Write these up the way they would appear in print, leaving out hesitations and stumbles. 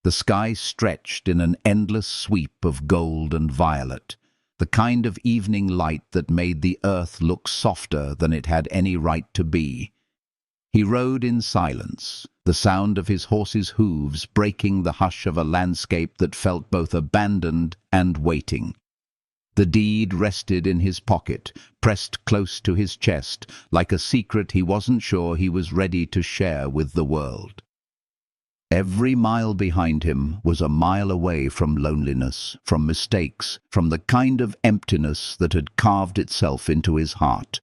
The sky stretched in an endless sweep of gold and violet, the kind of evening light that made the earth look softer than it had any right to be. He rode in silence, the sound of his horse's hooves breaking the hush of a landscape that felt both abandoned and waiting. The deed rested in his pocket, pressed close to his chest, like a secret he wasn't sure he was ready to share with the world. Every mile behind him was a mile away from loneliness, from mistakes, from the kind of emptiness that had carved itself into his heart.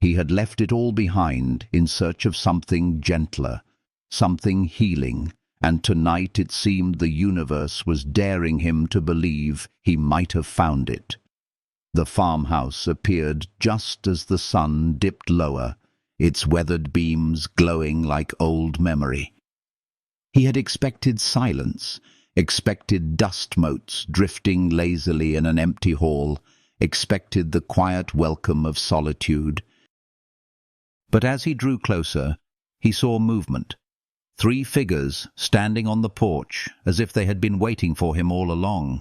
He had left it all behind in search of something gentler, something healing, and tonight it seemed the universe was daring him to believe he might have found it. The farmhouse appeared just as the sun dipped lower, its weathered beams glowing like old memory. He had expected silence, expected dust motes drifting lazily in an empty hall, expected the quiet welcome of solitude. But as he drew closer, he saw movement. 3 figures standing on the porch, as if they had been waiting for him all along.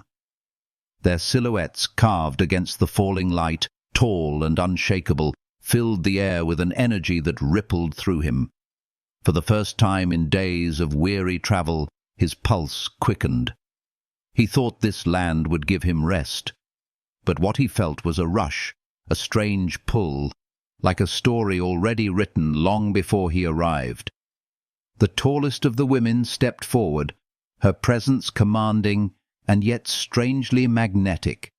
Their silhouettes carved against the falling light, tall and unshakable, filled the air with an energy that rippled through him. For the first time in days of weary travel, his pulse quickened. He thought this land would give him rest, but what he felt was a rush, a strange pull, like a story already written long before he arrived. The tallest of the women stepped forward, her presence commanding and yet strangely magnetic.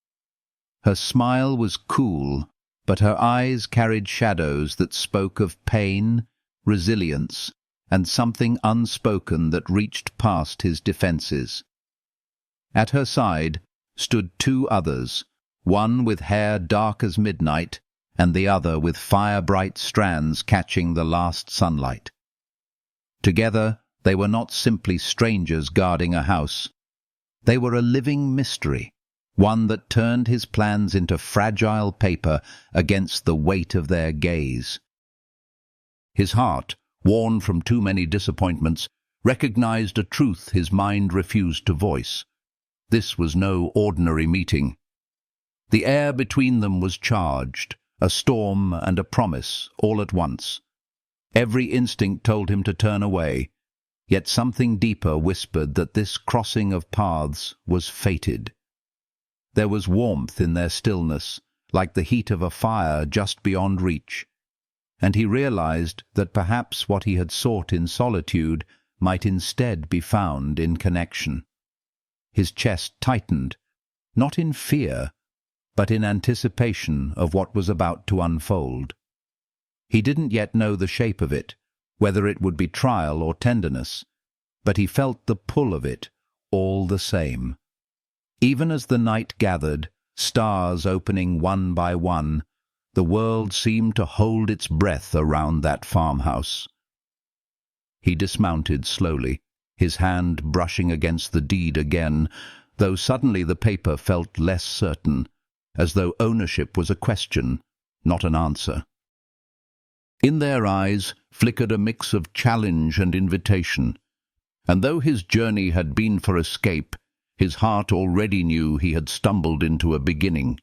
Her smile was cool, but her eyes carried shadows that spoke of pain, resilience, and something unspoken that reached past his defenses. At her side stood 2 others, one with hair dark as midnight, and the other with fire-bright strands catching the last sunlight. Together, they were not simply strangers guarding a house. They were a living mystery, one that turned his plans into fragile paper against the weight of their gaze. His heart, worn from too many disappointments, recognized a truth his mind refused to voice. This was no ordinary meeting. The air between them was charged, a storm and a promise, all at once. Every instinct told him to turn away, yet something deeper whispered that this crossing of paths was fated. There was warmth in their stillness, like the heat of a fire just beyond reach, and he realized that perhaps what he had sought in solitude might instead be found in connection. His chest tightened, not in fear, but in anticipation of what was about to unfold. He didn't yet know the shape of it, whether it would be trial or tenderness, but he felt the pull of it all the same. Even as the night gathered, stars opening one by one, the world seemed to hold its breath around that farmhouse. He dismounted slowly, his hand brushing against the deed again, though suddenly the paper felt less certain, as though ownership was a question, not an answer. In their eyes flickered a mix of challenge and invitation, and though his journey had been for escape, his heart already knew he had stumbled into a beginning.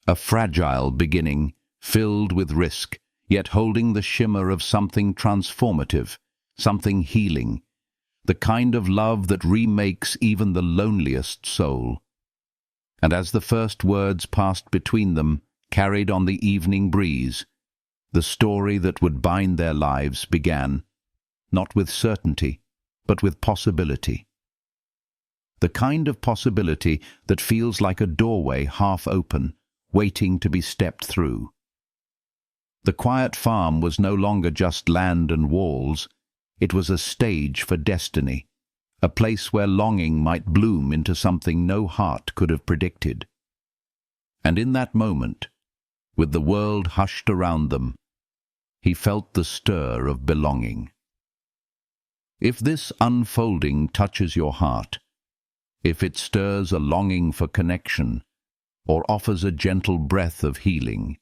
A fragile beginning, filled with risk, yet holding the shimmer of something transformative, something healing, the kind of love that remakes even the loneliest soul. And as the first words passed between them, carried on the evening breeze, the story that would bind their lives began, not with certainty, but with possibility. The kind of possibility that feels like a doorway half open, waiting to be stepped through. The quiet farm was no longer just land and walls. It was a stage for destiny, a place where longing might bloom into something no heart could have predicted. And in that moment, with the world hushed around them, he felt the stir of belonging. If this unfolding touches your heart, if it stirs a longing for connection, or offers a gentle breath of healing,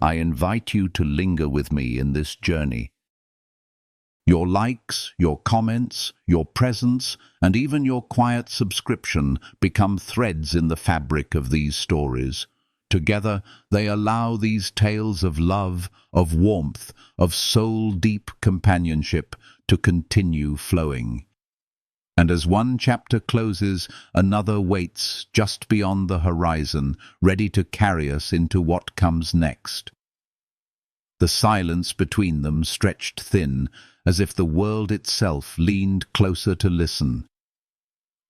I invite you to linger with me in this journey. Your likes, your comments, your presence, and even your quiet subscription become threads in the fabric of these stories. Together, they allow these tales of love, of warmth, of soul-deep companionship to continue flowing. And as one chapter closes, another waits just beyond the horizon, ready to carry us into what comes next. The silence between them stretched thin, as if the world itself leaned closer to listen.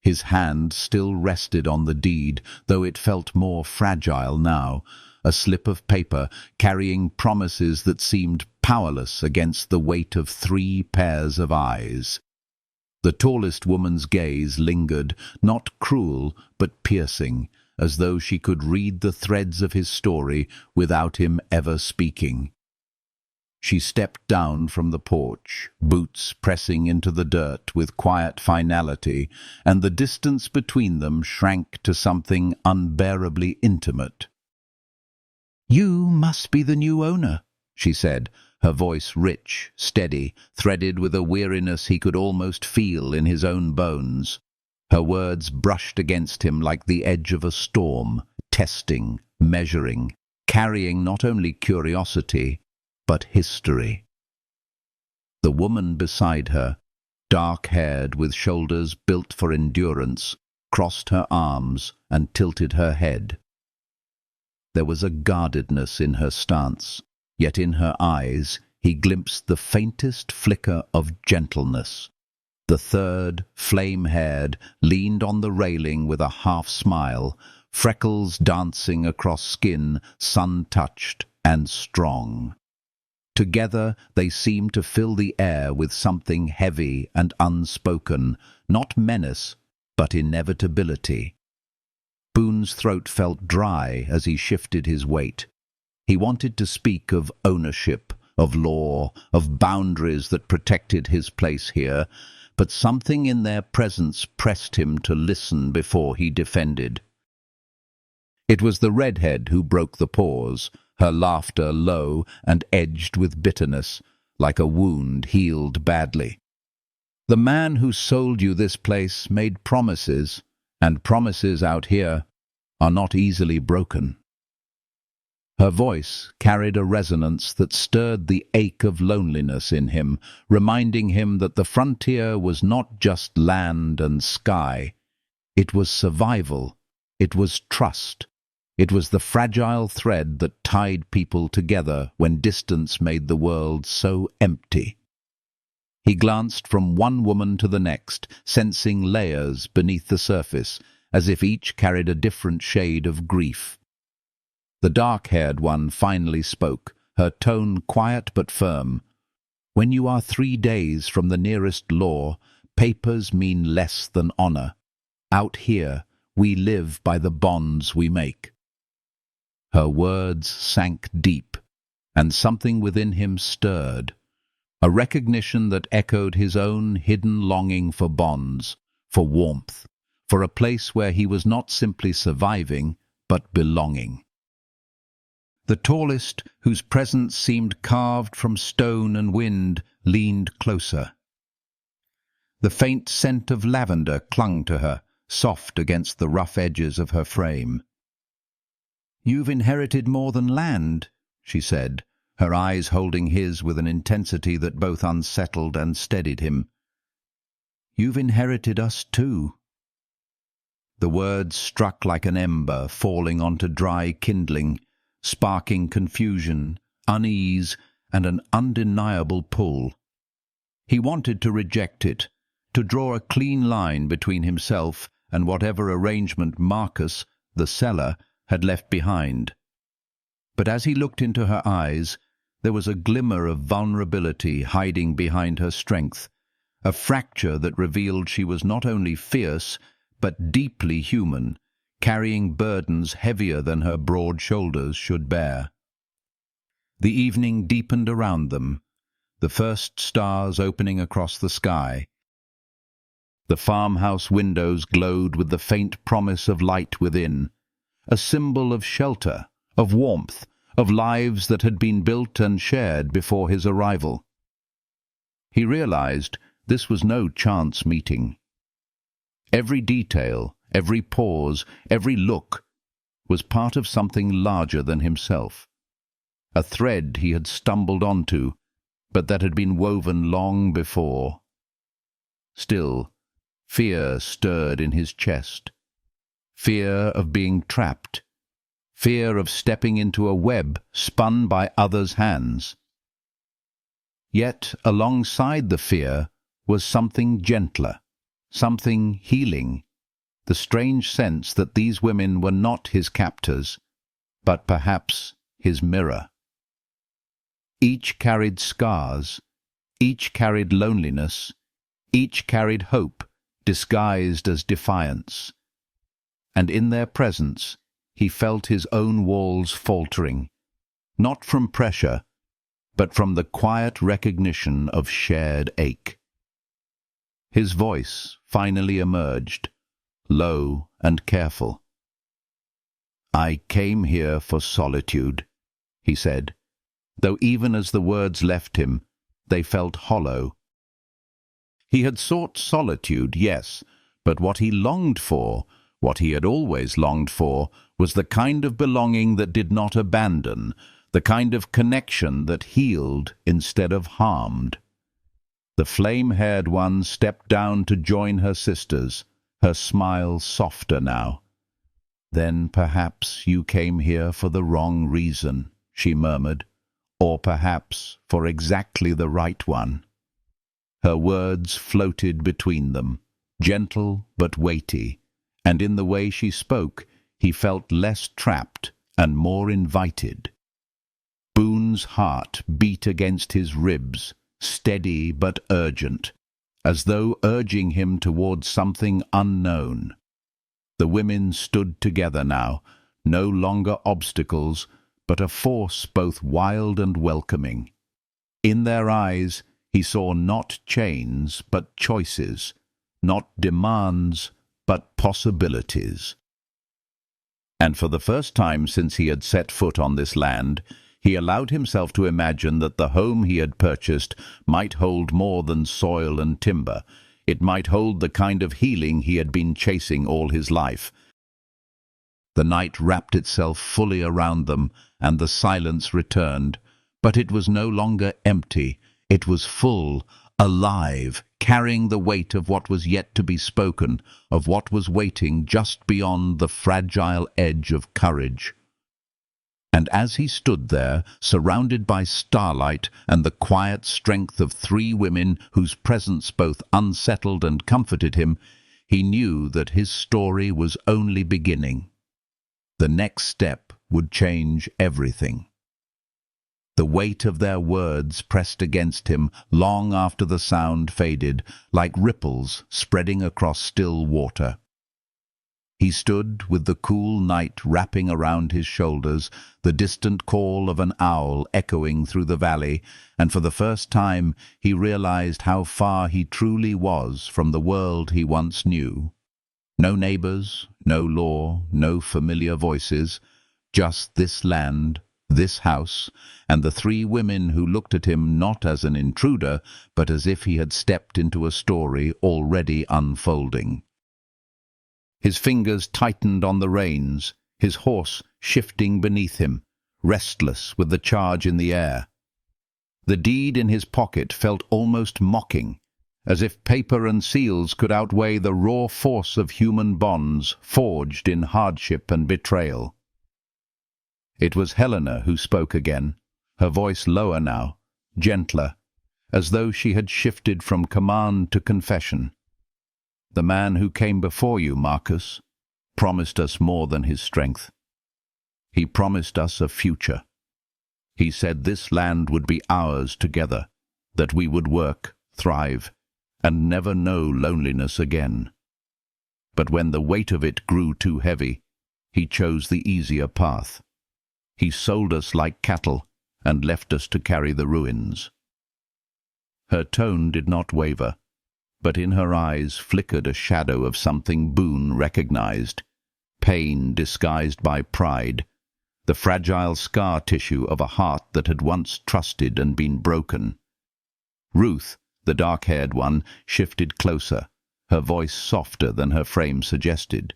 His hand still rested on the deed, though it felt more fragile now, a slip of paper carrying promises that seemed powerless against the weight of 3 pairs of eyes. The tallest woman's gaze lingered, not cruel but piercing, as though she could read the threads of his story without him ever speaking. She stepped down from the porch, boots pressing into the dirt with quiet finality, and the distance between them shrank to something unbearably intimate. "You must be the new owner," she said, her voice rich, steady, threaded with a weariness he could almost feel in his own bones. Her words brushed against him like the edge of a storm, testing, measuring, carrying not only curiosity, but history. The woman beside her, dark-haired with shoulders built for endurance, crossed her arms and tilted her head. There was a guardedness in her stance, yet in her eyes he glimpsed the faintest flicker of gentleness. The third, flame-haired, leaned on the railing with a half-smile, freckles dancing across skin, sun-touched and strong. Together they seemed to fill the air with something heavy and unspoken, not menace, but inevitability. Boone's throat felt dry as he shifted his weight. He wanted to speak of ownership, of law, of boundaries that protected his place here, but something in their presence pressed him to listen before he defended. It was the redhead who broke the pause, her laughter low and edged with bitterness, like a wound healed badly. "The man who sold you this place made promises, and promises out here are not easily broken." Her voice carried a resonance that stirred the ache of loneliness in him, reminding him that the frontier was not just land and sky. It was survival. It was trust. It was the fragile thread that tied people together when distance made the world so empty. He glanced from one woman to the next, sensing layers beneath the surface, as if each carried a different shade of grief. The dark-haired one finally spoke, her tone quiet but firm. "When you are 3 days from the nearest law, papers mean less than honor. Out here, we live by the bonds we make." Her words sank deep, and something within him stirred, a recognition that echoed his own hidden longing for bonds, for warmth, for a place where he was not simply surviving, but belonging. The tallest, whose presence seemed carved from stone and wind, leaned closer. The faint scent of lavender clung to her, soft against the rough edges of her frame. "You've inherited more than land," she said, her eyes holding his with an intensity that both unsettled and steadied him. "You've inherited us too." The words struck like an ember falling onto dry kindling, sparking confusion, unease, and an undeniable pull. He wanted to reject it, to draw a clean line between himself and whatever arrangement Marcus, the seller, had left behind. But as he looked into her eyes, there was a glimmer of vulnerability hiding behind her strength, a fracture that revealed she was not only fierce, but deeply human, carrying burdens heavier than her broad shoulders should bear. The evening deepened around them, the first stars opening across the sky. The farmhouse windows glowed with the faint promise of light within, a symbol of shelter, of warmth, of lives that had been built and shared before his arrival. He realized this was no chance meeting. Every detail, every pause, every look was part of something larger than himself. A thread he had stumbled onto, but that had been woven long before. Still, fear stirred in his chest. Fear of being trapped. Fear of stepping into a web spun by others' hands. Yet, alongside the fear was something gentler, something healing, the strange sense that these women were not his captors, but perhaps his mirror. Each carried scars, each carried loneliness, each carried hope disguised as defiance. And in their presence he felt his own walls faltering, not from pressure, but from the quiet recognition of shared ache. His voice finally emerged, low and careful. "I came here for solitude," he said, though even as the words left him, they felt hollow. He had sought solitude, yes, but what he longed for, what he had always longed for, was the kind of belonging that did not abandon, the kind of connection that healed instead of harmed. The flame-haired one stepped down to join her sisters, her smile softer now. "Then perhaps you came here for the wrong reason," she murmured, "or perhaps for exactly the right one." Her words floated between them, gentle but weighty, and in the way she spoke he felt less trapped and more invited. Boone's heart beat against his ribs, steady but urgent, as though urging him towards something unknown. The women stood together now, no longer obstacles, but a force both wild and welcoming. In their eyes he saw not chains but choices, not demands but possibilities. And for the first time since he had set foot on this land, he allowed himself to imagine that the home he had purchased might hold more than soil and timber. It might hold the kind of healing he had been chasing all his life. The night wrapped itself fully around them, and the silence returned, but it was no longer empty. It was full, alive, carrying the weight of what was yet to be spoken, of what was waiting just beyond the fragile edge of courage. And as he stood there, surrounded by starlight and the quiet strength of three women whose presence both unsettled and comforted him, he knew that his story was only beginning. The next step would change everything. The weight of their words pressed against him long after the sound faded, like ripples spreading across still water. He stood with the cool night wrapping around his shoulders, the distant call of an owl echoing through the valley, and for the first time he realized how far he truly was from the world he once knew. No neighbors, no law, no familiar voices, just this land, this house, and the three women who looked at him not as an intruder, but as if he had stepped into a story already unfolding. His fingers tightened on the reins, his horse shifting beneath him, restless with the charge in the air. The deed in his pocket felt almost mocking, as if paper and seals could outweigh the raw force of human bonds forged in hardship and betrayal. It was Helena who spoke again, her voice lower now, gentler, as though she had shifted from command to confession. "The man who came before you, Marcus, promised us more than his strength. He promised us a future. He said this land would be ours together, that we would work, thrive, and never know loneliness again. But when the weight of it grew too heavy, he chose the easier path. He sold us like cattle and left us to carry the ruins." Her tone did not waver, but in her eyes flickered a shadow of something Boone recognized, pain disguised by pride, the fragile scar tissue of a heart that had once trusted and been broken. Ruth, The dark-haired one shifted closer, her voice softer than her frame suggested.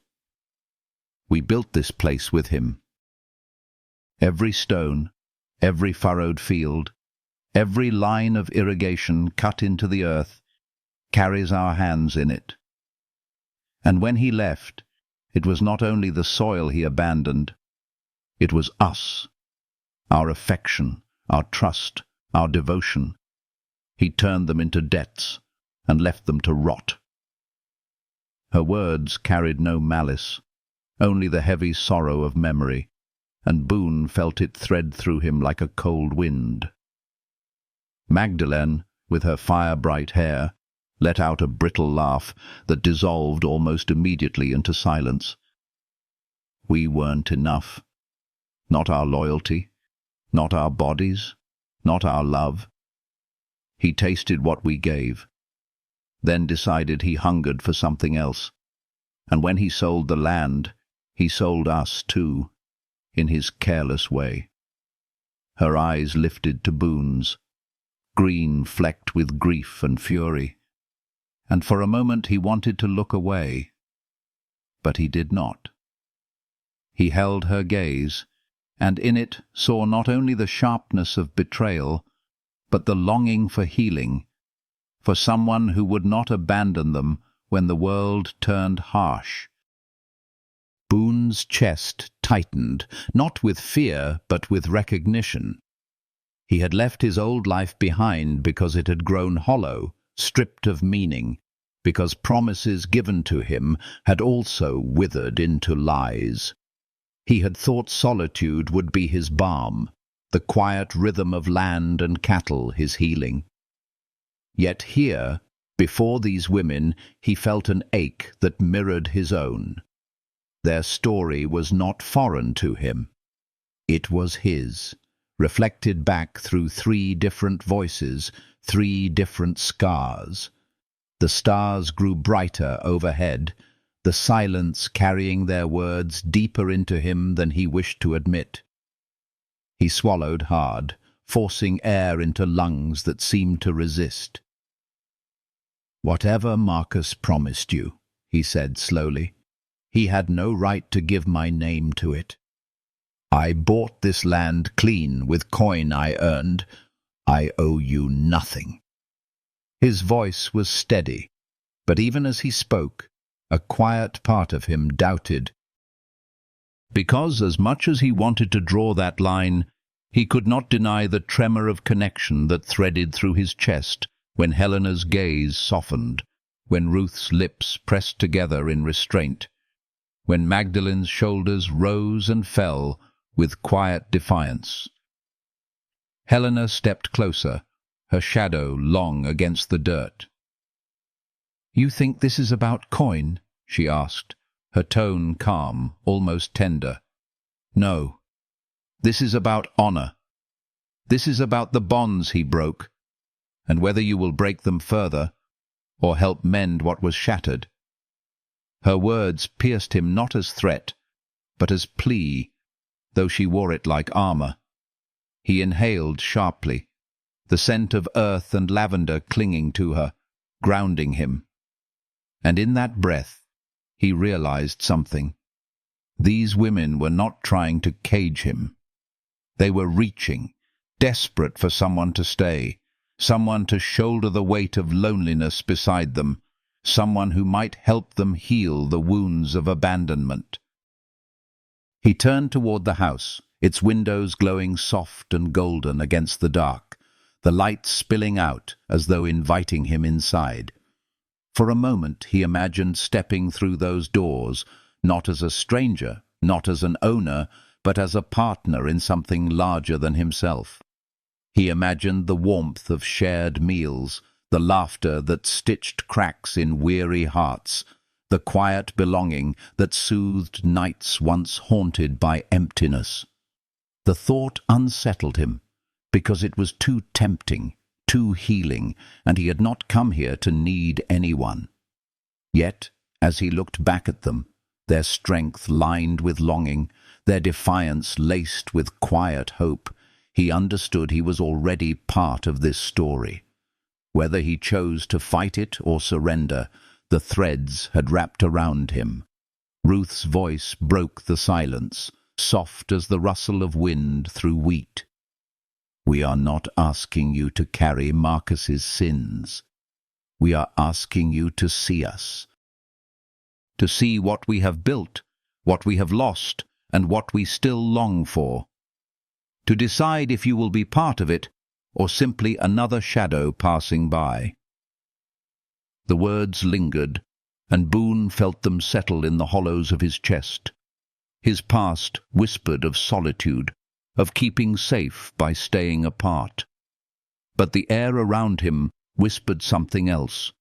"We built this place with him. Every stone, every furrowed field, every line of irrigation cut into the earth carries our hands in it. And when he left, it was not only the soil he abandoned, it was us, our affection, our trust, our devotion. He turned them into debts and left them to rot." Her words carried no malice, only the heavy sorrow of memory, and Boone felt it thread through him like a cold wind. Magdalene, with her fire-bright hair, let out a brittle laugh that dissolved almost immediately into silence. "We weren't enough. Not our loyalty, not our bodies, not our love. He tasted what we gave, then decided he hungered for something else. And when he sold the land, he sold us too, in his careless way." Her eyes lifted to Boone's, green flecked with grief and fury, and for a moment he wanted to look away, but he did not. He held her gaze, and in it saw not only the sharpness of betrayal, but the longing for healing, for someone who would not abandon them when the world turned harsh. Boone's chest tightened, not with fear, but with recognition. He had left his old life behind because it had grown hollow, stripped of meaning, because promises given to him had also withered into lies. He had thought solitude would be his balm, the quiet rhythm of land and cattle his healing. Yet here, before these women, he felt an ache that mirrored his own. Their story was not foreign to him. It was his, reflected back through 3 different voices, 3 different scars. The stars grew brighter overhead, the silence carrying their words deeper into him than he wished to admit. He swallowed hard, forcing air into lungs that seemed to resist. "Whatever Marcus promised you," he said slowly, "he had no right to give my name to it. I bought this land clean with coin I earned. I owe you nothing." His voice was steady, but even as he spoke, a quiet part of him doubted. Because as much as he wanted to draw that line, he could not deny the tremor of connection that threaded through his chest when Helena's gaze softened, when Ruth's lips pressed together in restraint, when Magdalene's shoulders rose and fell with quiet defiance. Helena stepped closer, her shadow long against the dirt. "You think this is about coin?" she asked, her tone calm, almost tender. "No. This is about honor. This is about the bonds he broke, and whether you will break them further, or help mend what was shattered." Her words pierced him not as threat, but as plea, though she wore it like armor. He inhaled sharply, the scent of earth and lavender clinging to her, grounding him. And in that breath, he realized something. These women were not trying to cage him. They were reaching, desperate for someone to stay, someone to shoulder the weight of loneliness beside them, someone who might help them heal the wounds of abandonment. He turned toward the house, its windows glowing soft and golden against the dark, the light spilling out as though inviting him inside. For a moment he imagined stepping through those doors, not as a stranger, not as an owner, but as a partner in something larger than himself. He imagined the warmth of shared meals, the laughter that stitched cracks in weary hearts, the quiet belonging that soothed nights once haunted by emptiness. The thought unsettled him, because it was too tempting, too healing, and he had not come here to need anyone. Yet, as he looked back at them, their strength lined with longing, their defiance laced with quiet hope, he understood he was already part of this story. Whether he chose to fight it or surrender, the threads had wrapped around him. Ruth's voice broke the silence, soft as the rustle of wind through wheat. "We are not asking you to carry Marcus's sins. We are asking you to see us. To see what we have built, what we have lost, and what we still long for. To decide if you will be part of it, or simply another shadow passing by." The words lingered, and Boone felt them settle in the hollows of his chest. His past whispered of solitude, of keeping safe by staying apart. But the air around him whispered something else,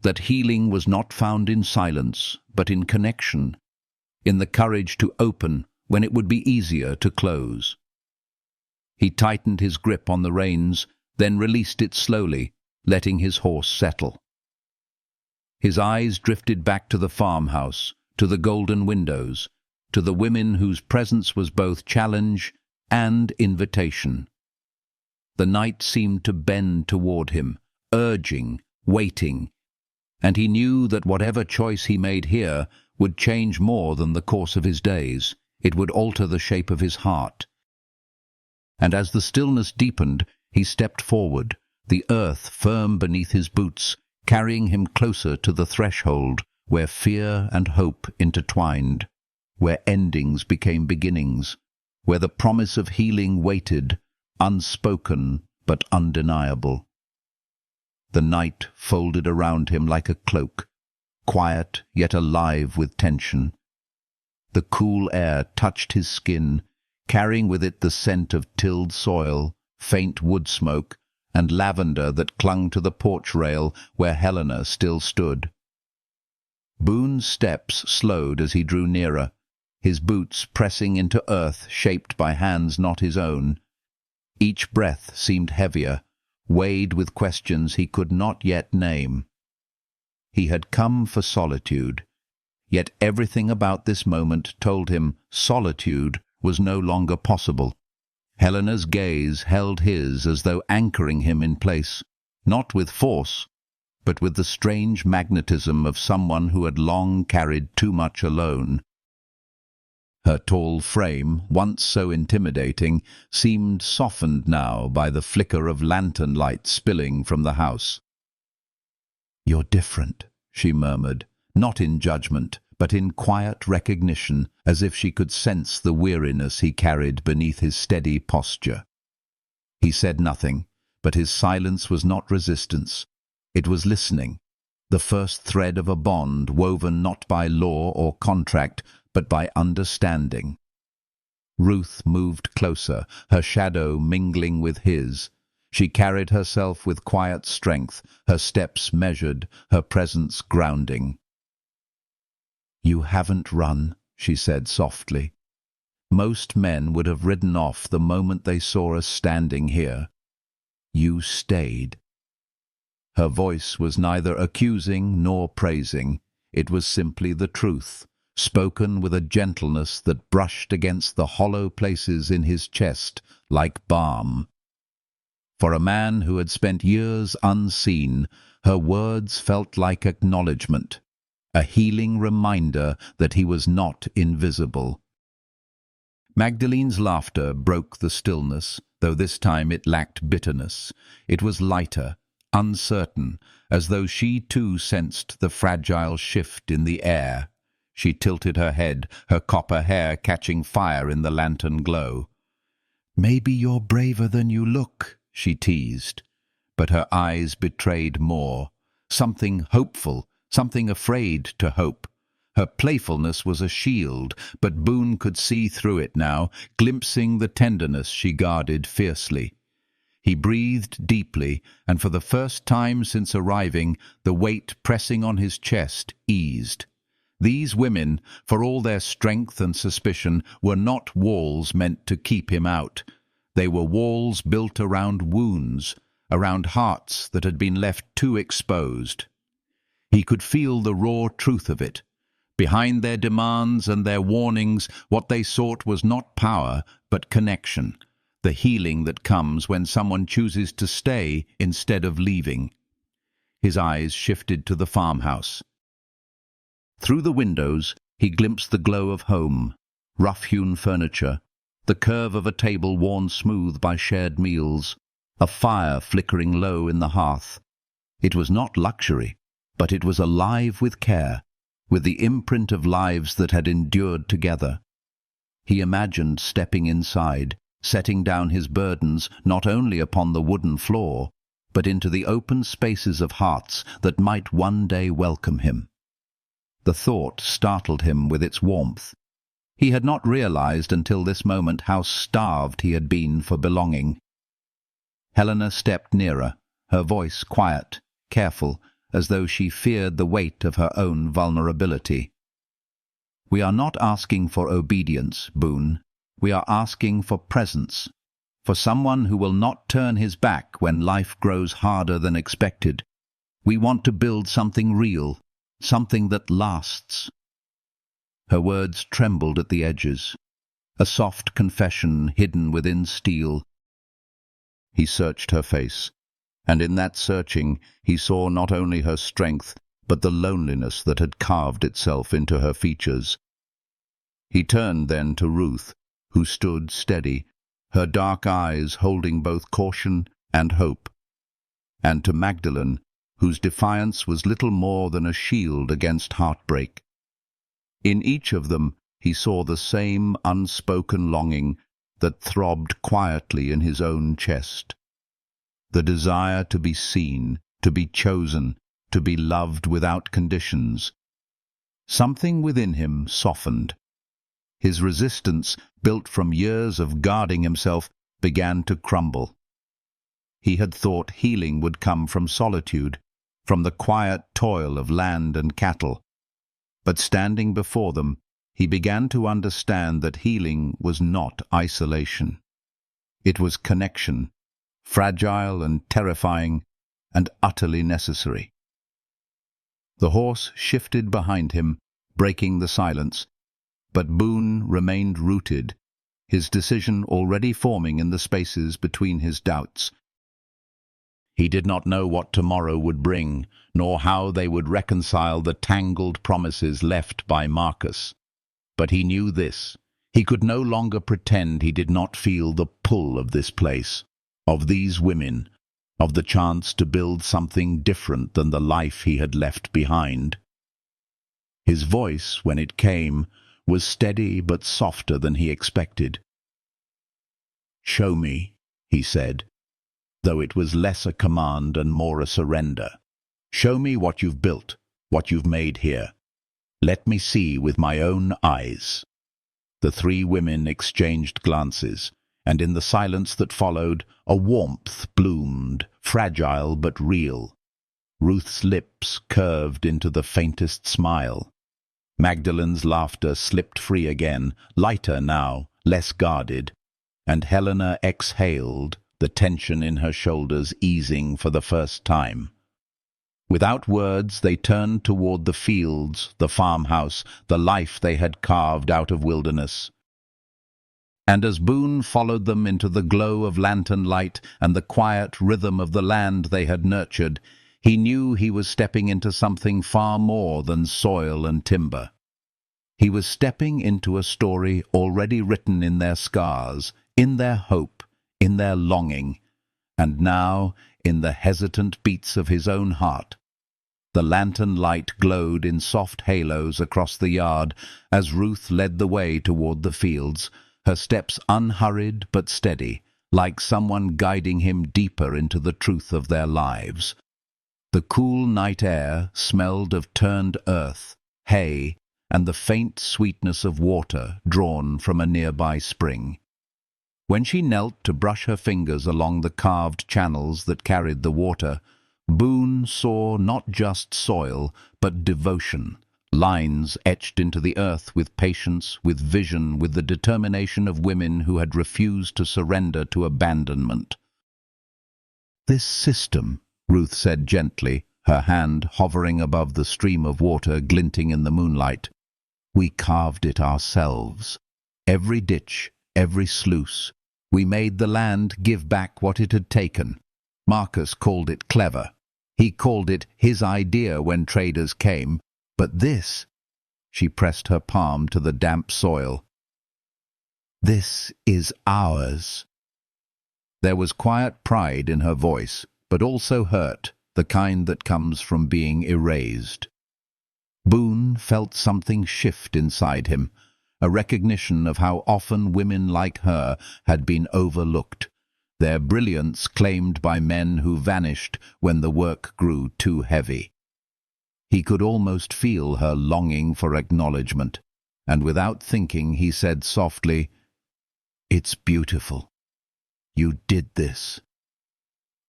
that healing was not found in silence, but in connection, in the courage to open when it would be easier to close. He tightened his grip on the reins, then released it slowly, letting his horse settle. His eyes drifted back to the farmhouse, to the golden windows, to the women whose presence was both challenge and invitation. The night seemed to bend toward him, urging, waiting, and he knew that whatever choice he made here would change more than the course of his days. It would alter the shape of his heart. And as the stillness deepened, he stepped forward, the earth firm beneath his boots, carrying him closer to the threshold where fear and hope intertwined, where endings became beginnings, where the promise of healing waited, unspoken but undeniable. The night folded around him like a cloak, quiet yet alive with tension. The cool air touched his skin, carrying with it the scent of tilled soil, faint wood smoke, and lavender that clung to the porch rail where Helena still stood. Boone's steps slowed as he drew nearer, his boots pressing into earth shaped by hands not his own. Each breath seemed heavier, weighed with questions he could not yet name. He had come for solitude, yet everything about this moment told him solitude was no longer possible. Helena's gaze held his as though anchoring him in place, not with force, but with the strange magnetism of someone who had long carried too much alone. Her tall frame, once so intimidating, seemed softened now by the flicker of lantern light spilling from the house. "You're different," she murmured, not in judgment, but in quiet recognition, as if she could sense the weariness he carried beneath his steady posture. He said nothing, but his silence was not resistance. It was listening, the first thread of a bond woven not by law or contract, but by understanding. Ruth moved closer, her shadow mingling with his. She carried herself with quiet strength, her steps measured, her presence grounding. "You haven't run," she said softly. "Most men would have ridden off the moment they saw us standing here. You stayed." Her voice was neither accusing nor praising. It was simply the truth, spoken with a gentleness that brushed against the hollow places in his chest like balm. For a man who had spent years unseen, her words felt like acknowledgement, a healing reminder that he was not invisible. Magdalene's laughter broke the stillness, though this time it lacked bitterness. It was lighter, uncertain, as though she too sensed the fragile shift in the air. She tilted her head, her copper hair catching fire in the lantern glow. "Maybe you're braver than you look," she teased, but her eyes betrayed more, something hopeful, something afraid to hope. Her playfulness was a shield, but Boone could see through it now, glimpsing the tenderness she guarded fiercely. He breathed deeply, and for the first time since arriving, the weight pressing on his chest eased. These women, for all their strength and suspicion, were not walls meant to keep him out. They were walls built around wounds, around hearts that had been left too exposed. He could feel the raw truth of it. Behind their demands and their warnings, what they sought was not power, but connection, the healing that comes when someone chooses to stay instead of leaving. His eyes shifted to the farmhouse. Through the windows, he glimpsed the glow of home, rough-hewn furniture, the curve of a table worn smooth by shared meals, a fire flickering low in the hearth. It was not luxury, but it was alive with care, with the imprint of lives that had endured together. He imagined stepping inside, setting down his burdens not only upon the wooden floor, but into the open spaces of hearts that might one day welcome him. The thought startled him with its warmth. He had not realized until this moment how starved he had been for belonging. Helena stepped nearer, her voice quiet, careful, as though she feared the weight of her own vulnerability. "We are not asking for obedience, Boone. We are asking for presence, for someone who will not turn his back when life grows harder than expected. We want to build something real, something that lasts." Her words trembled at the edges, a soft confession hidden within steel. He searched her face, and in that searching he saw not only her strength, but the loneliness that had carved itself into her features. He turned then to Ruth, who stood steady, her dark eyes holding both caution and hope, and to Magdalene, whose defiance was little more than a shield against heartbreak. In each of them he saw the same unspoken longing that throbbed quietly in his own chest. The desire to be seen, to be chosen, to be loved without conditions. Something within him softened. His resistance, built from years of guarding himself, began to crumble. He had thought healing would come from solitude, from the quiet toil of land and cattle. But standing before them, he began to understand that healing was not isolation. It was connection, fragile and terrifying, and utterly necessary. The horse shifted behind him, breaking the silence, but Boone remained rooted, his decision already forming in the spaces between his doubts. He did not know what tomorrow would bring, nor how they would reconcile the tangled promises left by Marcus. But he knew this: he could no longer pretend he did not feel the pull of this place, of these women, of the chance to build something different than the life he had left behind. His voice, when it came, was steady but softer than he expected. "Show me," he said, though it was less a command and more a surrender. "Show me what you've built, what you've made here. Let me see with my own eyes." The three women exchanged glances, and in the silence that followed, a warmth bloomed, fragile but real. Ruth's lips curved into the faintest smile. Magdalene's laughter slipped free again, lighter now, less guarded, and Helena exhaled, the tension in her shoulders easing for the first time. Without words, they turned toward the fields, the farmhouse, the life they had carved out of wilderness. And as Boone followed them into the glow of lantern light and the quiet rhythm of the land they had nurtured, he knew he was stepping into something far more than soil and timber. He was stepping into a story already written in their scars, in their hope, in their longing, and now in the hesitant beats of his own heart. The lantern light glowed in soft halos across the yard as Ruth led the way toward the fields, her steps unhurried but steady, like someone guiding him deeper into the truth of their lives. The cool night air smelled of turned earth, hay, and the faint sweetness of water drawn from a nearby spring. When she knelt to brush her fingers along the carved channels that carried the water, Boone saw not just soil, but devotion, lines etched into the earth with patience, with vision, with the determination of women who had refused to surrender to abandonment. "This system," Ruth said gently, her hand hovering above the stream of water glinting in the moonlight, "we carved it ourselves. Every ditch, every sluice. We made the land give back what it had taken. Marcus called it clever. He called it his idea when traders came, but this, she pressed her palm to the damp soil, this is ours. There was quiet pride in her voice, but also hurt, the kind that comes from being erased. Boone felt something shift inside him, a recognition of how often women like her had been overlooked, their brilliance claimed by men who vanished when the work grew too heavy. He could almost feel her longing for acknowledgement, and without thinking he said softly, "It's beautiful. You did this."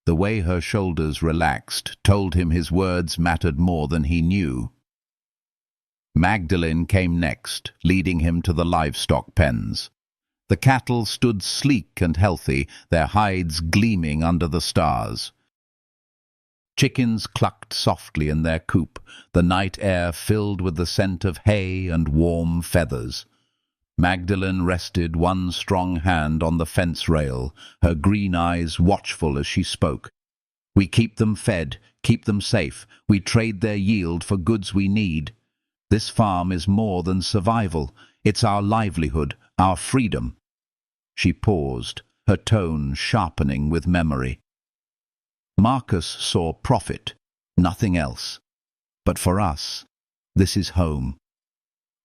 The way her shoulders relaxed told him his words mattered more than he knew. Magdalene came next, leading him to the livestock pens. The cattle stood sleek and healthy, their hides gleaming under the stars. Chickens clucked softly in their coop, the night air filled with the scent of hay and warm feathers. Magdalene rested one strong hand on the fence rail, her green eyes watchful as she spoke. "We keep them fed, keep them safe. We trade their yield for goods we need. This farm is more than survival. It's our livelihood, our freedom." She paused, her tone sharpening with memory. Marcus saw profit, nothing else. But for us, this is home.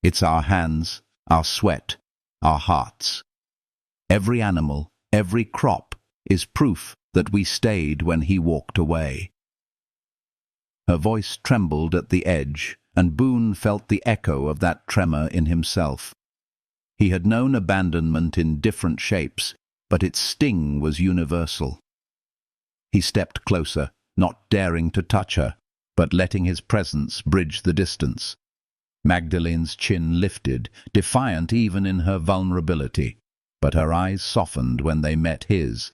It's our hands, our sweat, our hearts. Every animal, every crop is proof that we stayed when he walked away. Her voice trembled at the edge, and Boone felt the echo of that tremor in himself. He had known abandonment in different shapes, but its sting was universal. He stepped closer, not daring to touch her, but letting his presence bridge the distance. Magdalene's chin lifted, defiant even in her vulnerability, but her eyes softened when they met his.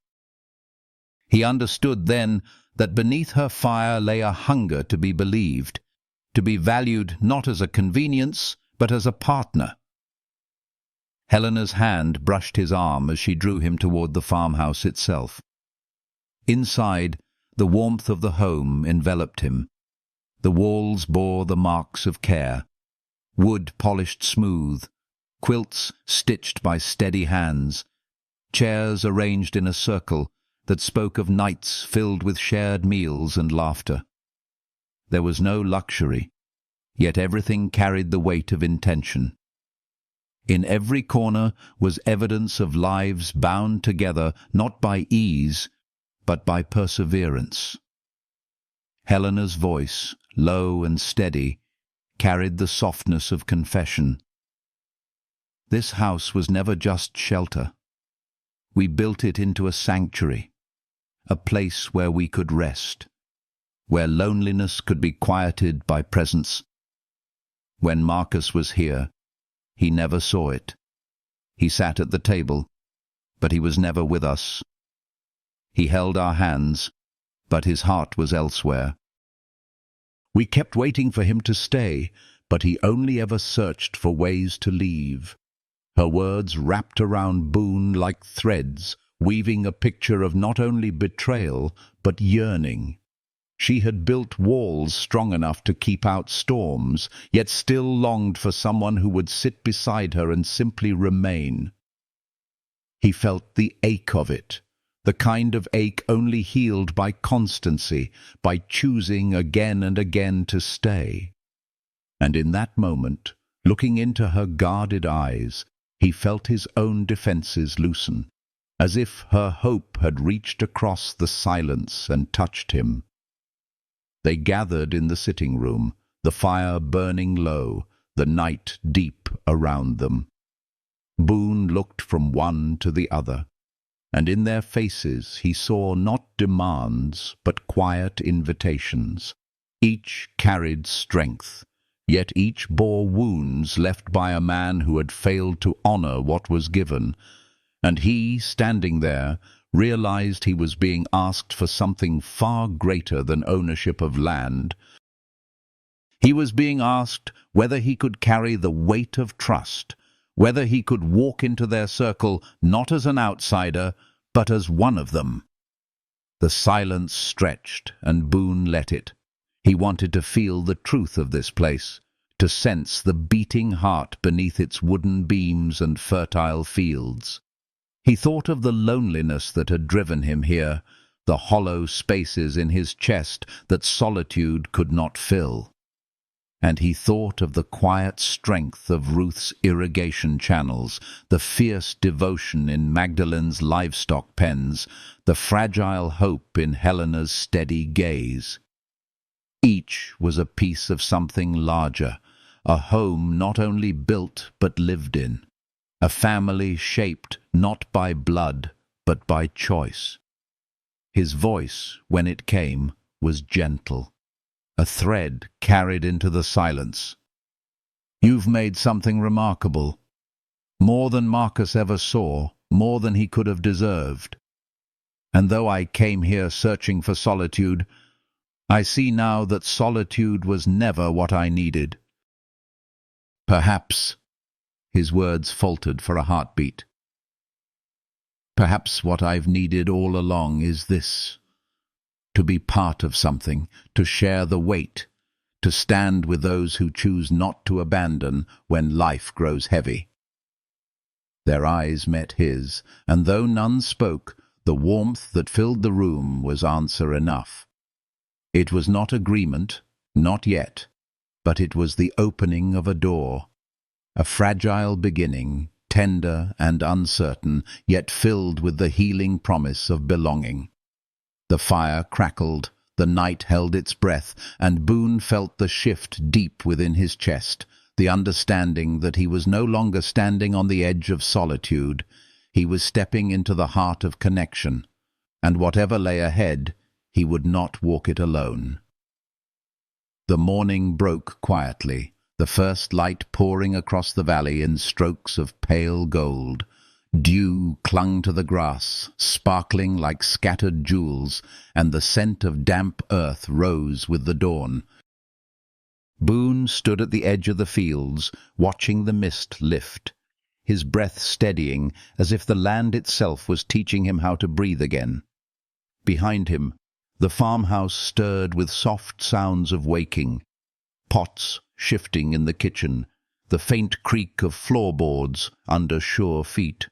He understood then that beneath her fire lay a hunger to be believed, to be valued not as a convenience, but as a partner. Helena's hand brushed his arm as she drew him toward the farmhouse itself. Inside, the warmth of the home enveloped him. The walls bore the marks of care. Wood polished smooth, quilts stitched by steady hands, chairs arranged in a circle that spoke of nights filled with shared meals and laughter. There was no luxury, yet everything carried the weight of intention. In every corner was evidence of lives bound together not by ease, but by perseverance. Helena's voice, low and steady, carried the softness of confession. This house was never just shelter. We built it into a sanctuary, a place where we could rest, where loneliness could be quieted by presence. When Marcus was here, he never saw it. He sat at the table, but he was never with us. He held our hands, but his heart was elsewhere. We kept waiting for him to stay, but he only ever searched for ways to leave. Her words wrapped around Boone like threads, weaving a picture of not only betrayal, but yearning. She had built walls strong enough to keep out storms, yet still longed for someone who would sit beside her and simply remain. He felt the ache of it, the kind of ache only healed by constancy, by choosing again and again to stay. And in that moment, looking into her guarded eyes, he felt his own defenses loosen, as if her hope had reached across the silence and touched him. They gathered in the sitting room, the fire burning low, the night deep around them. Boone looked from one to the other, and in their faces he saw not demands, but quiet invitations. Each carried strength, yet each bore wounds left by a man who had failed to honor what was given, and he, standing there, realized he was being asked for something far greater than ownership of land. He was being asked whether he could carry the weight of trust, whether he could walk into their circle not as an outsider, but as one of them. The silence stretched, and Boone let it. He wanted to feel the truth of this place, to sense the beating heart beneath its wooden beams and fertile fields. He thought of the loneliness that had driven him here, the hollow spaces in his chest that solitude could not fill. And he thought of the quiet strength of Ruth's irrigation channels, the fierce devotion in Magdalene's livestock pens, the fragile hope in Helena's steady gaze. Each was a piece of something larger, a home not only built but lived in, a family shaped not by blood but by choice. His voice, when it came, was gentle, a thread carried into the silence. "You've made something remarkable, more than Marcus ever saw, more than he could have deserved. And though I came here searching for solitude, I see now that solitude was never what I needed. Perhaps," his words faltered for a heartbeat, "perhaps what I've needed all along is this. To be part of something, to share the weight, to stand with those who choose not to abandon when life grows heavy." Their eyes met his, and though none spoke, the warmth that filled the room was answer enough. It was not agreement, not yet, but it was the opening of a door, a fragile beginning, tender and uncertain, yet filled with the healing promise of belonging. The fire crackled, the night held its breath, and Boone felt the shift deep within his chest, the understanding that he was no longer standing on the edge of solitude. He was stepping into the heart of connection, and whatever lay ahead, he would not walk it alone. The morning broke quietly, the first light pouring across the valley in strokes of pale gold. Dew clung to the grass, sparkling like scattered jewels, and the scent of damp earth rose with the dawn. Boone stood at the edge of the fields, watching the mist lift, his breath steadying as if the land itself was teaching him how to breathe again. Behind him, the farmhouse stirred with soft sounds of waking, pots shifting in the kitchen, the faint creak of floorboards under sure feet.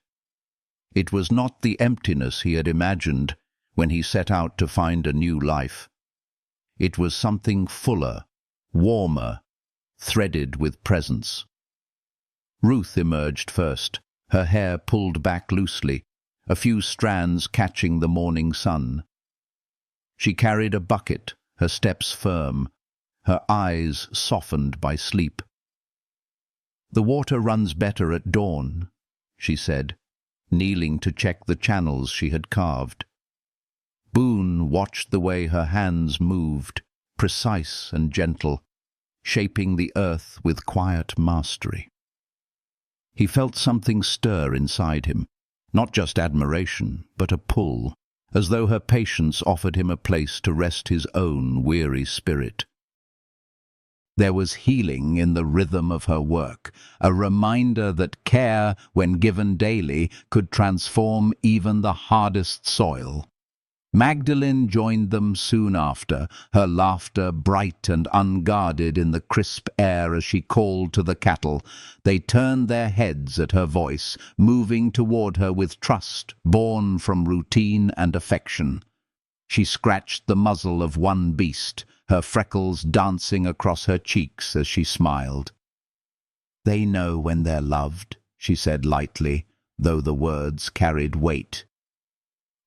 It was not the emptiness he had imagined when he set out to find a new life. It was something fuller, warmer, threaded with presence. Ruth emerged first, her hair pulled back loosely, a few strands catching the morning sun. She carried a bucket, her steps firm, her eyes softened by sleep. "The water runs better at dawn," she said, kneeling to check the channels she had carved. Boone watched the way her hands moved, precise and gentle, shaping the earth with quiet mastery. He felt something stir inside him, not just admiration, but a pull, as though her patience offered him a place to rest his own weary spirit. There was healing in the rhythm of her work, a reminder that care, when given daily, could transform even the hardest soil. Magdalene joined them soon after, her laughter bright and unguarded in the crisp air as she called to the cattle. They turned their heads at her voice, moving toward her with trust born from routine and affection. She scratched the muzzle of one beast, her freckles dancing across her cheeks as she smiled. "They know when they're loved," she said lightly, though the words carried weight.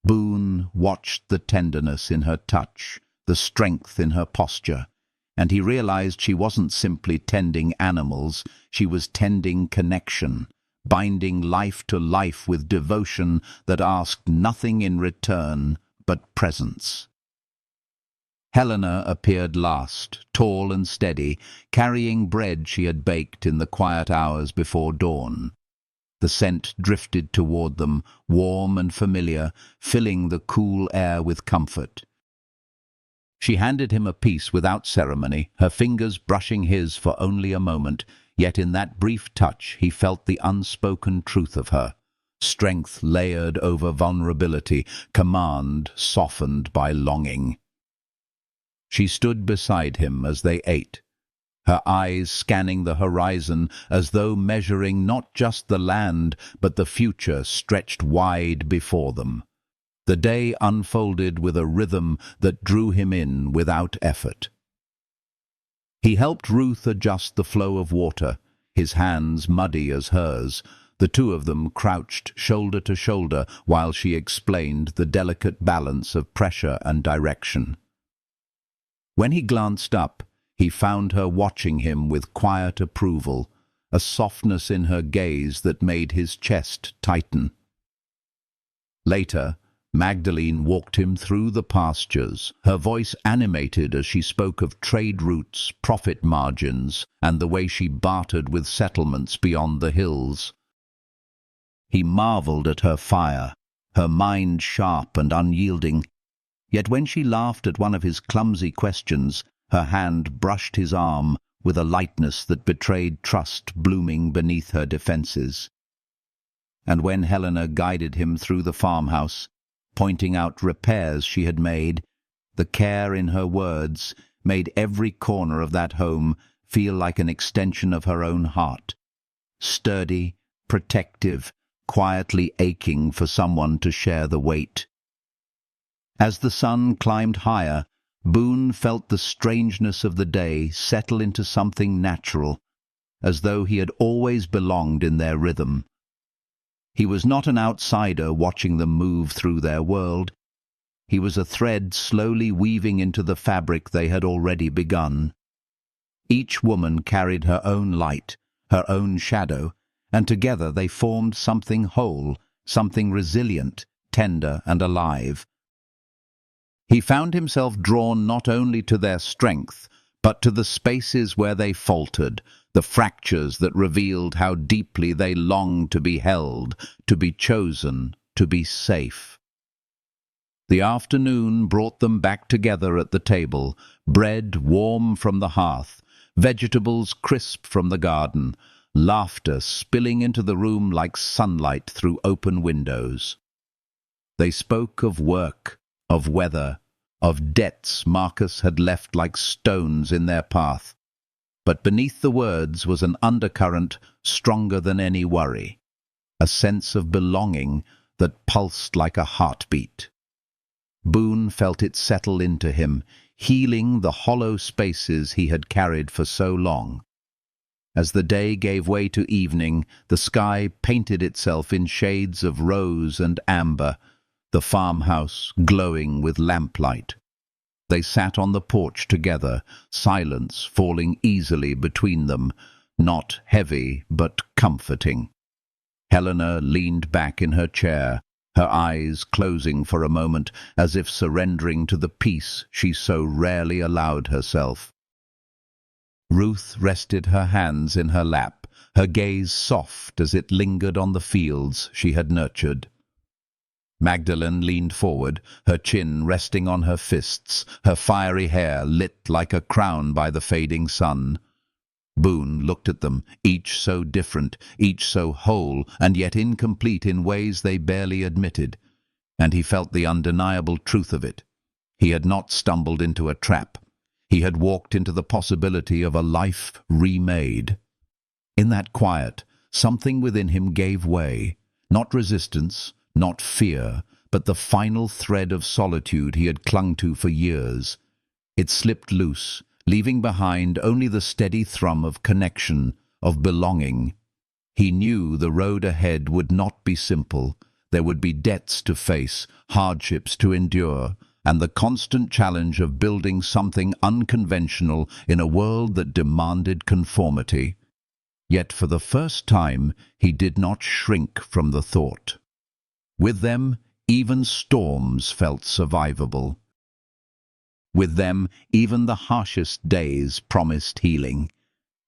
Boone watched the tenderness in her touch, the strength in her posture, and he realized she wasn't simply tending animals, she was tending connection, binding life to life with devotion that asked nothing in return but presence. Helena appeared last, tall and steady, carrying bread she had baked in the quiet hours before dawn. The scent drifted toward them, warm and familiar, filling the cool air with comfort. She handed him a piece without ceremony, her fingers brushing his for only a moment, yet in that brief touch he felt the unspoken truth of her. strength layered over vulnerability, command softened by longing. She stood beside him as they ate, her eyes scanning the horizon as though measuring not just the land but the future stretched wide before them. The day unfolded with a rhythm that drew him in without effort. He helped Ruth adjust the flow of water, his hands muddy as hers. The two of them crouched shoulder to shoulder while she explained the delicate balance of pressure and direction. When he glanced up, he found her watching him with quiet approval, a softness in her gaze that made his chest tighten. Later, Magdalene walked him through the pastures, her voice animated as she spoke of trade routes, profit margins, and the way she bartered with settlements beyond the hills. He marveled at her fire, her mind sharp and unyielding. Yet when she laughed at one of his clumsy questions, her hand brushed his arm with a lightness that betrayed trust blooming beneath her defenses. And when Helena guided him through the farmhouse, pointing out repairs she had made, the care in her words made every corner of that home feel like an extension of her own heart, sturdy, protective, quietly aching for someone to share the weight. As the sun climbed higher, Boone felt the strangeness of the day settle into something natural, as though he had always belonged in their rhythm. He was not an outsider watching them move through their world. He was a thread slowly weaving into the fabric they had already begun. Each woman carried her own light, her own shadow, and together they formed something whole, something resilient, tender and alive. He found himself drawn not only to their strength, but to the spaces where they faltered, the fractures that revealed how deeply they longed to be held, to be chosen, to be safe. The afternoon brought them back together at the table, bread warm from the hearth, vegetables crisp from the garden, laughter spilling into the room like sunlight through open windows. They spoke of work, of weather, of debts Marcus had left like stones in their path. But beneath the words was an undercurrent stronger than any worry, a sense of belonging that pulsed like a heartbeat. Boone felt it settle into him, healing the hollow spaces he had carried for so long. As the day gave way to evening, the sky painted itself in shades of rose and amber, the farmhouse glowing with lamplight. They sat on the porch together, silence falling easily between them, not heavy but comforting. Helena leaned back in her chair, her eyes closing for a moment as if surrendering to the peace she so rarely allowed herself. Ruth rested her hands in her lap, her gaze soft as it lingered on the fields she had nurtured. Magdalene leaned forward, her chin resting on her fists, her fiery hair lit like a crown by the fading sun. Boone looked at them, each so different, each so whole, and yet incomplete in ways they barely admitted, and he felt the undeniable truth of it. He had not stumbled into a trap. He had walked into the possibility of a life remade. In that quiet, something within him gave way, not resistance, not fear, but the final thread of solitude he had clung to for years. It slipped loose, leaving behind only the steady thrum of connection, of belonging. He knew the road ahead would not be simple. There would be debts to face, hardships to endure, and the constant challenge of building something unconventional in a world that demanded conformity. Yet for the first time he did not shrink from the thought. With them, even storms felt survivable. With them, even the harshest days promised healing.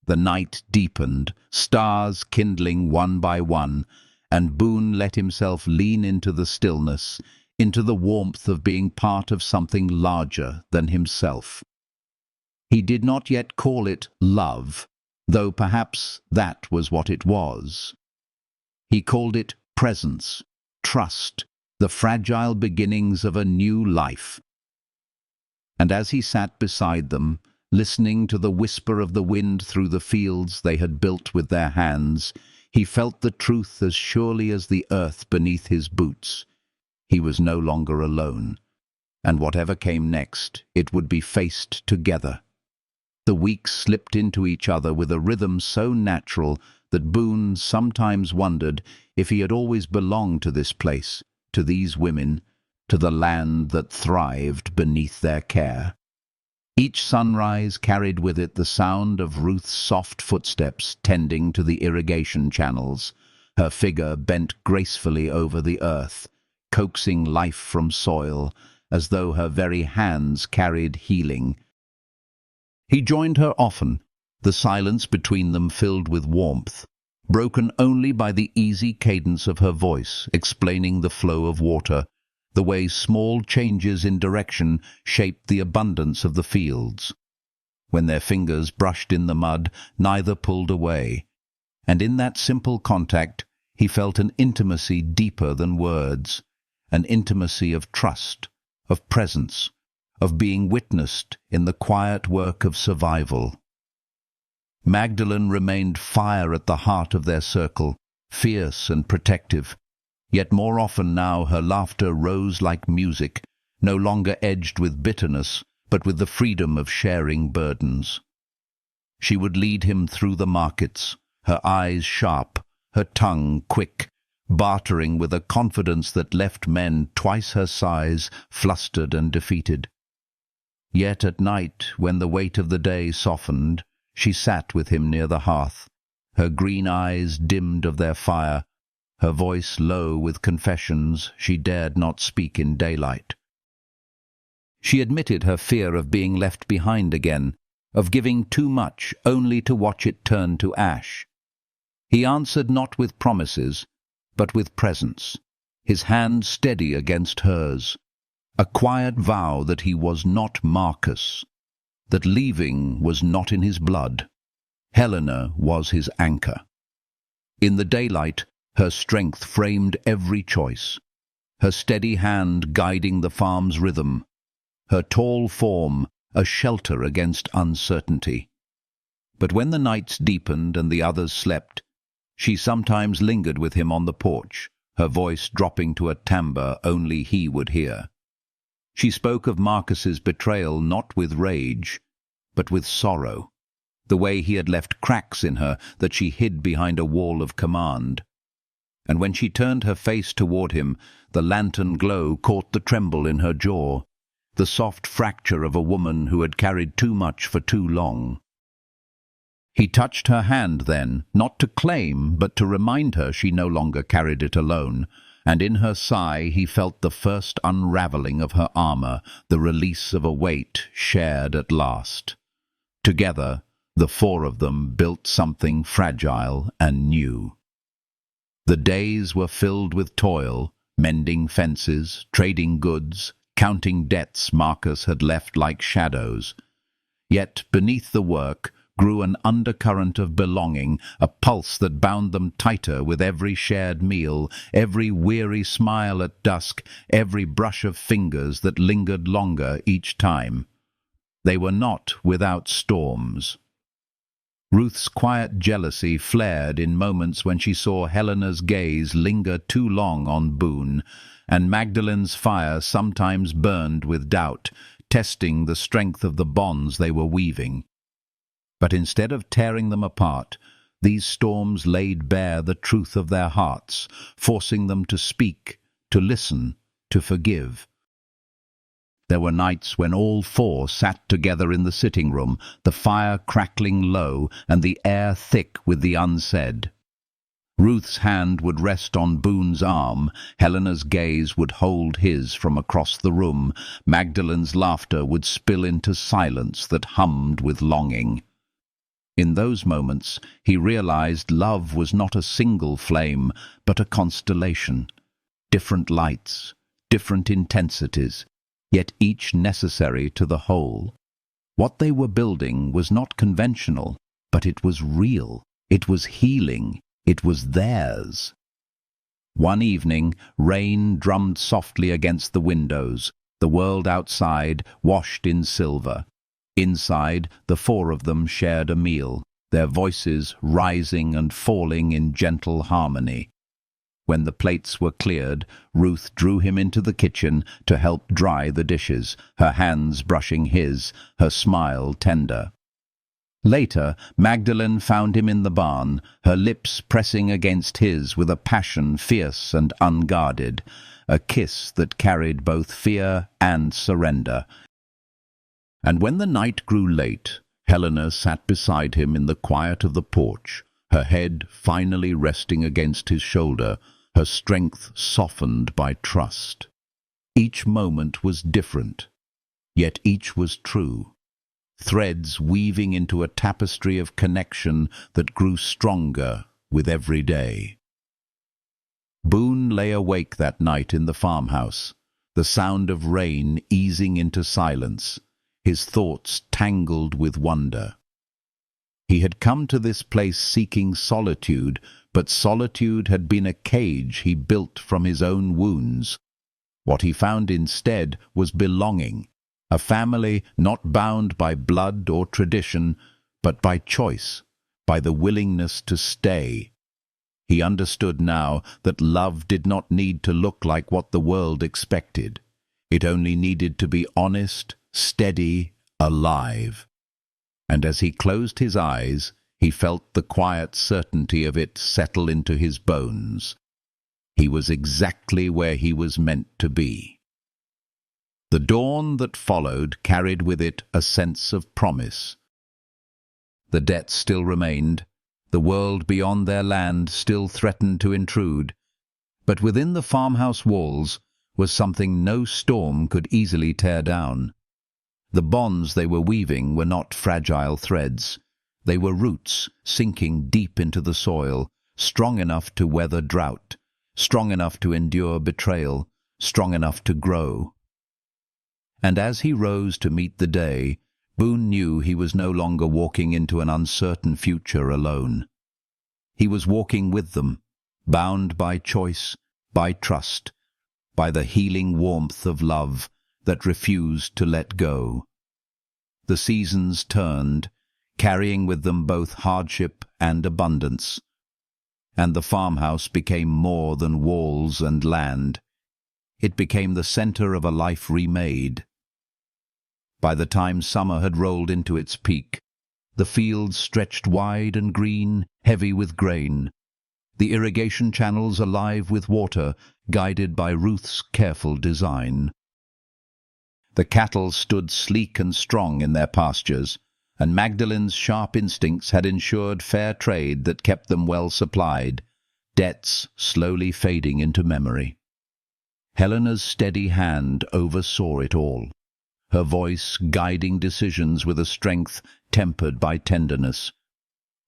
The night deepened, stars kindling one by one, and Boone let himself lean into the stillness, into the warmth of being part of something larger than himself. He did not yet call it love, though perhaps that was what it was. He called it presence, trust, the fragile beginnings of a new life. And as he sat beside them, listening to the whisper of the wind through the fields they had built with their hands, he felt the truth as surely as the earth beneath his boots. He was no longer alone, and whatever came next, it would be faced together. The weeks slipped into each other with a rhythm so natural that Boone sometimes wondered if he had always belonged to this place, to these women, to the land that thrived beneath their care. Each sunrise carried with it the sound of Ruth's soft footsteps tending to the irrigation channels, her figure bent gracefully over the earth, coaxing life from soil, as though her very hands carried healing. He joined her often, the silence between them filled with warmth, broken only by the easy cadence of her voice, explaining the flow of water, the way small changes in direction shaped the abundance of the fields. When their fingers brushed in the mud, neither pulled away, and in that simple contact he felt an intimacy deeper than words, an intimacy of trust, of presence, of being witnessed in the quiet work of survival. Magdalene remained fire at the heart of their circle, fierce and protective. Yet more often now her laughter rose like music, no longer edged with bitterness, but with the freedom of sharing burdens. She would lead him through the markets, her eyes sharp, her tongue quick, bartering with a confidence that left men twice her size flustered and defeated. Yet at night, when the weight of the day softened, she sat with him near the hearth, her green eyes dimmed of their fire, her voice low with confessions she dared not speak in daylight. She admitted her fear of being left behind again, of giving too much only to watch it turn to ash. He answered not with promises, but with presence, his hand steady against hers, a quiet vow that he was not Marcus, that leaving was not in his blood. Helena was his anchor. In the daylight, her strength framed every choice, her steady hand guiding the farm's rhythm, her tall form a shelter against uncertainty. But when the nights deepened and the others slept, she sometimes lingered with him on the porch, her voice dropping to a timbre only he would hear. She spoke of Marcus's betrayal not with rage, but with sorrow, the way he had left cracks in her that she hid behind a wall of command. And when she turned her face toward him, the lantern glow caught the tremble in her jaw, the soft fracture of a woman who had carried too much for too long. He touched her hand then, not to claim, but to remind her she no longer carried it alone, and in her sigh he felt the first unraveling of her armor, the release of a weight shared at last. Together, the four of them built something fragile and new. The days were filled with toil, mending fences, trading goods, counting debts Marcus had left like shadows. Yet beneath the work grew an undercurrent of belonging, a pulse that bound them tighter with every shared meal, every weary smile at dusk, every brush of fingers that lingered longer each time. They were not without storms. Ruth's quiet jealousy flared in moments when she saw Helena's gaze linger too long on Boone, and Magdalene's fire sometimes burned with doubt, testing the strength of the bonds they were weaving. But instead of tearing them apart, these storms laid bare the truth of their hearts, forcing them to speak, to listen, to forgive. There were nights when all four sat together in the sitting room, the fire crackling low and the air thick with the unsaid. Ruth's hand would rest on Boone's arm, Helena's gaze would hold his from across the room, Magdalene's laughter would spill into silence that hummed with longing. In those moments, he realized love was not a single flame, but a constellation. Different lights, different intensities, yet each necessary to the whole. What they were building was not conventional, but it was real, it was healing, it was theirs. One evening, rain drummed softly against the windows, the world outside washed in silver. Inside, the four of them shared a meal, their voices rising and falling in gentle harmony. When the plates were cleared, Ruth drew him into the kitchen to help dry the dishes, her hands brushing his, her smile tender. Later, Magdalene found him in the barn, her lips pressing against his with a passion fierce and unguarded, a kiss that carried both fear and surrender. And when the night grew late, Helena sat beside him in the quiet of the porch, her head finally resting against his shoulder, her strength softened by trust. Each moment was different, yet each was true. Threads weaving into a tapestry of connection that grew stronger with every day. Boone lay awake that night in the farmhouse, the sound of rain easing into silence, his thoughts tangled with wonder. He had come to this place seeking solitude, but solitude had been a cage he built from his own wounds. What he found instead was belonging, a family not bound by blood or tradition, but by choice, by the willingness to stay. He understood now that love did not need to look like what the world expected. It only needed to be honest, steady, alive. And as he closed his eyes, he felt the quiet certainty of it settle into his bones. He was exactly where he was meant to be. The dawn that followed carried with it a sense of promise. The debts still remained, the world beyond their land still threatened to intrude, but within the farmhouse walls was something no storm could easily tear down. The bonds they were weaving were not fragile threads. They were roots sinking deep into the soil, strong enough to weather drought, strong enough to endure betrayal, strong enough to grow. And as he rose to meet the day, Boone knew he was no longer walking into an uncertain future alone. He was walking with them, bound by choice, by trust, by the healing warmth of love that refused to let go. The seasons turned, carrying with them both hardship and abundance. And the farmhouse became more than walls and land. It became the center of a life remade. By the time summer had rolled into its peak, the fields stretched wide and green, heavy with grain, the irrigation channels alive with water, guided by Ruth's careful design. The cattle stood sleek and strong in their pastures, and Magdalene's sharp instincts had ensured fair trade that kept them well supplied, debts slowly fading into memory. Helena's steady hand oversaw it all, her voice guiding decisions with a strength tempered by tenderness.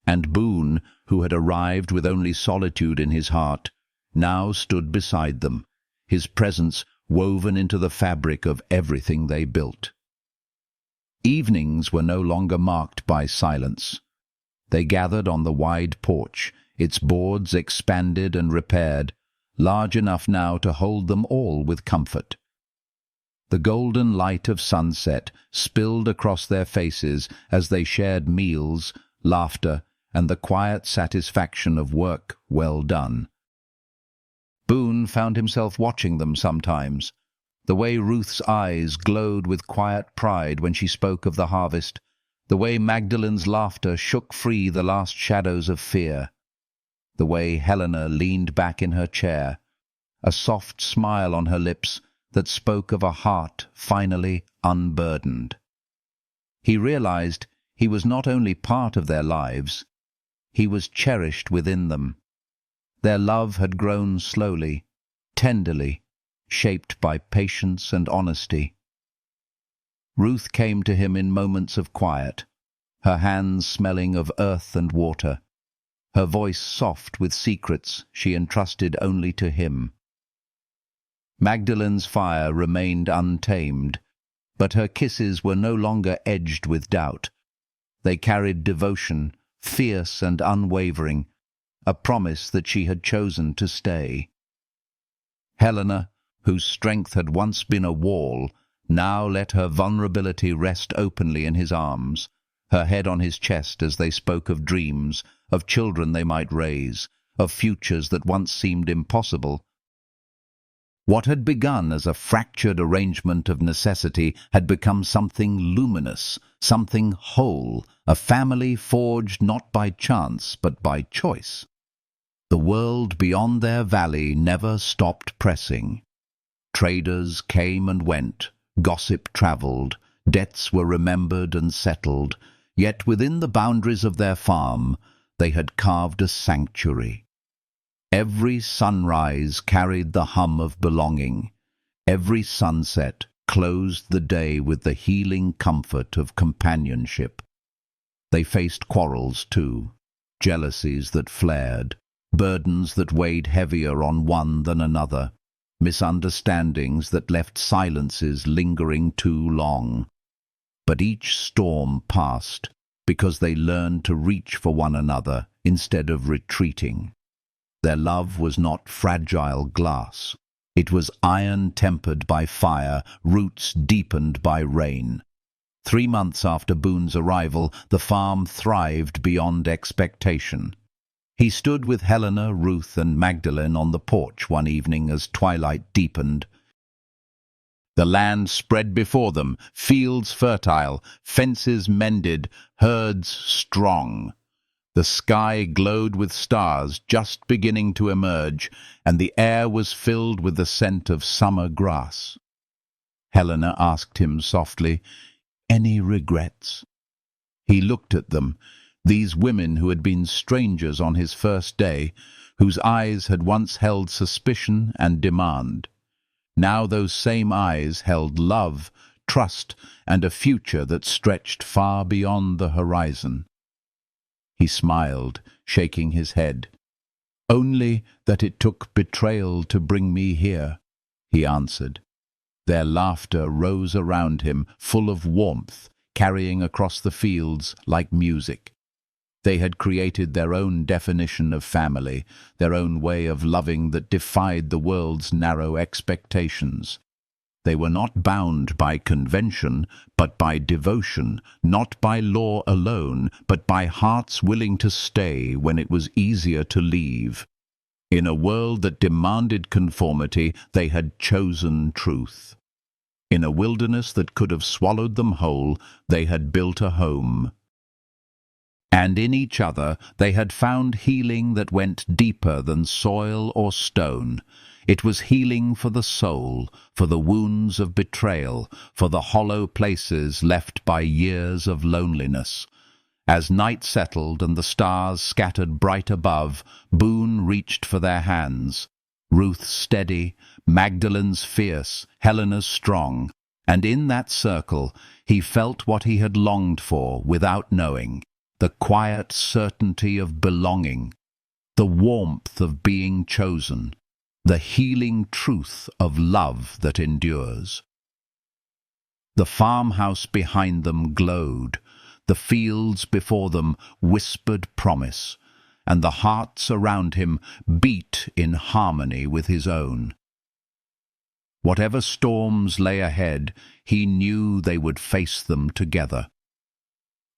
And Boone, who had arrived with only solitude in his heart, now stood beside them, his presence woven into the fabric of everything they built. Evenings were no longer marked by silence. They gathered on the wide porch, its boards expanded and repaired, large enough now to hold them all with comfort. The golden light of sunset spilled across their faces as they shared meals, laughter, and the quiet satisfaction of work well done. Boone found himself watching them sometimes, the way Ruth's eyes glowed with quiet pride when she spoke of the harvest, the way Magdalene's laughter shook free the last shadows of fear, the way Helena leaned back in her chair, a soft smile on her lips that spoke of a heart finally unburdened. He realized he was not only part of their lives, he was cherished within them. Their love had grown slowly, tenderly, shaped by patience and honesty. Ruth came to him in moments of quiet, her hands smelling of earth and water, her voice soft with secrets she entrusted only to him. Magdalene's fire remained untamed, but her kisses were no longer edged with doubt. They carried devotion, fierce and unwavering, a promise that she had chosen to stay. Helena, whose strength had once been a wall, now let her vulnerability rest openly in his arms, her head on his chest as they spoke of dreams, of children they might raise, of futures that once seemed impossible. What had begun as a fractured arrangement of necessity had become something luminous, something whole, a family forged not by chance but by choice. The world beyond their valley never stopped pressing. Traders came and went, gossip travelled, debts were remembered and settled, yet within the boundaries of their farm they had carved a sanctuary. Every sunrise carried the hum of belonging. Every sunset closed the day with the healing comfort of companionship. They faced quarrels too, jealousies that flared, burdens that weighed heavier on one than another, misunderstandings that left silences lingering too long. But each storm passed because they learned to reach for one another instead of retreating. Their love was not fragile glass. It was iron tempered by fire, roots deepened by rain. 3 months after Boone's arrival, the farm thrived beyond expectation. He stood with Helena, Ruth, and Magdalene on the porch one evening as twilight deepened. The land spread before them, fields fertile, fences mended, herds strong. The sky glowed with stars just beginning to emerge, and the air was filled with the scent of summer grass. Helena asked him softly, "Any regrets?" He looked at them, these women who had been strangers on his first day, whose eyes had once held suspicion and demand. Now those same eyes held love, trust, and a future that stretched far beyond the horizon. He smiled, shaking his head. "Only that it took betrayal to bring me here," he answered. Their laughter rose around him, full of warmth, carrying across the fields like music. They had created their own definition of family, their own way of loving that defied the world's narrow expectations. They were not bound by convention, but by devotion, not by law alone, but by hearts willing to stay when it was easier to leave. In a world that demanded conformity, they had chosen truth. In a wilderness that could have swallowed them whole, they had built a home. And in each other they had found healing that went deeper than soil or stone. It was healing for the soul, for the wounds of betrayal, for the hollow places left by years of loneliness. As night settled and the stars scattered bright above, Boone reached for their hands. Ruth steady, Magdalene's fierce, Helena's strong, and in that circle he felt what he had longed for without knowing, the quiet certainty of belonging, the warmth of being chosen, the healing truth of love that endures. The farmhouse behind them glowed, the fields before them whispered promise, and the hearts around him beat in harmony with his own. Whatever storms lay ahead, he knew they would face them together.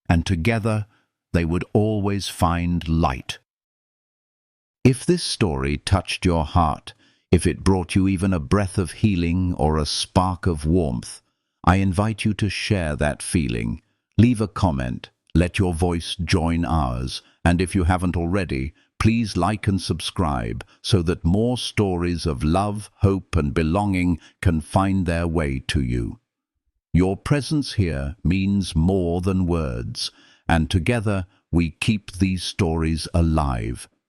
And together they would always find light. If this story touched your heart, if it brought you even a breath of healing or a spark of warmth, I invite you to share that feeling. Leave a comment, let your voice join ours, and if you haven't already, please like and subscribe so that more stories of love, hope, and belonging can find their way to you. Your presence here means more than words, and together we keep these stories alive.